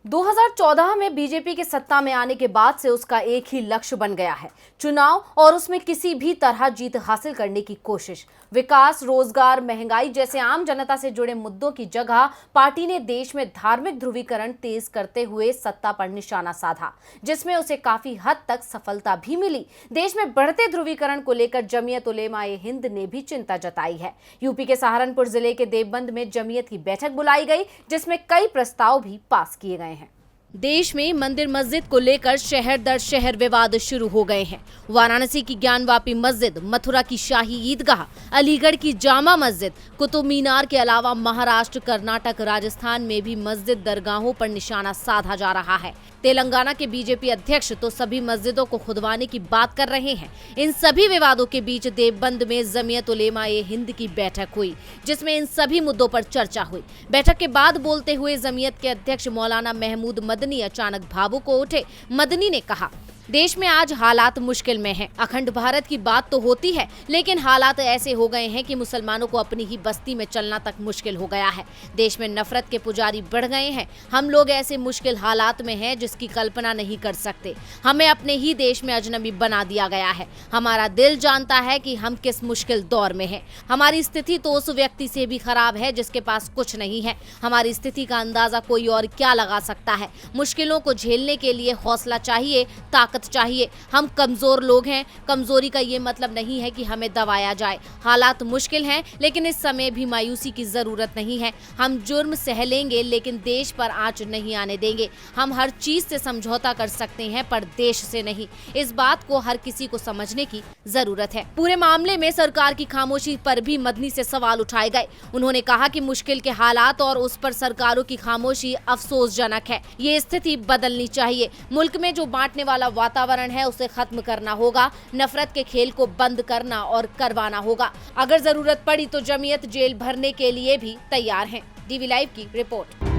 2014 में बीजेपी के सत्ता में आने के बाद से उसका एक ही लक्ष्य बन गया है, चुनाव और उसमें किसी भी तरह जीत हासिल करने की कोशिश। विकास, रोजगार, महंगाई जैसे आम जनता से जुड़े मुद्दों की जगह पार्टी ने देश में धार्मिक ध्रुवीकरण तेज करते हुए सत्ता पर निशाना साधा, जिसमें उसे काफी हद तक सफलता भी मिली। देश में बढ़ते ध्रुवीकरण को लेकर जमीयत उलेमा ए हिंद ने भी चिंता जताई है। यूपी के सहारनपुर जिले के देवबंद में जमीयत की बैठक बुलाई गई, जिसमें कई प्रस्ताव भी पास किए गए हैं। देश में मंदिर मस्जिद को लेकर शहर दर शहर विवाद शुरू हो गए हैं। वाराणसी की ज्ञानवापी मस्जिद, मथुरा की शाही ईदगाह, अलीगढ़ की जामा मस्जिद, कुतुब मीनार के अलावा महाराष्ट्र, कर्नाटक, राजस्थान में भी मस्जिद दरगाहों पर निशाना साधा जा रहा है। तेलंगाना के बीजेपी अध्यक्ष तो सभी मस्जिदों को खुदवाने की बात कर रहे हैं। इन सभी विवादों के बीच देवबंद में जमीयत उलेमा ए हिंद की बैठक हुई, जिसमें इन सभी मुद्दों पर चर्चा हुई। बैठक के बाद बोलते हुए जमीयत के अध्यक्ष मौलाना महमूद मदनी अचानक भावुक हो उठे। मदनी ने कहा, देश में आज हालात मुश्किल में हैं। अखंड भारत की बात तो होती है, लेकिन हालात ऐसे हो गए हैं कि मुसलमानों को अपनी ही बस्ती में चलना तक मुश्किल हो गया है। देश में नफरत के पुजारी बढ़ गए हैं। हम लोग ऐसे मुश्किल हालात में हैं जिसकी कल्पना नहीं कर सकते। हमें अपने ही देश में अजनबी बना दिया गया है। हमारा दिल जानता है कि हम किस मुश्किल दौर में हैं। हमारी स्थिति तो उस व्यक्ति से भी खराब है जिसके पास कुछ नहीं है। हमारी स्थिति का अंदाजा कोई और क्या लगा सकता है। मुश्किलों को झेलने के लिए हौसला चाहिए, ताकत चाहिए। हम कमजोर लोग हैं। कमजोरी का ये मतलब नहीं है कि हमें दबाया जाए। हालात मुश्किल हैं, लेकिन इस समय भी मायूसी की जरूरत नहीं है। हम जुर्म सह लेंगे, लेकिन देश पर आंच नहीं आने देंगे। हम हर चीज से समझौता कर सकते हैं, पर देश से नहीं। इस बात को हर किसी को समझने की जरूरत है। पूरे मामले में सरकार की खामोशी पर भी मदनी से सवाल उठाए गए। उन्होंने कहा कि मुश्किल के हालात और उस पर सरकारों की खामोशी अफसोसजनक है। ये स्थिति बदलनी चाहिए। मुल्क में जो बांटने वाला वातावरण है उसे खत्म करना होगा। नफरत के खेल को बंद करना और करवाना होगा। अगर जरूरत पड़ी तो जमीयत जेल भरने के लिए भी तैयार है। डीवी लाइव की रिपोर्ट।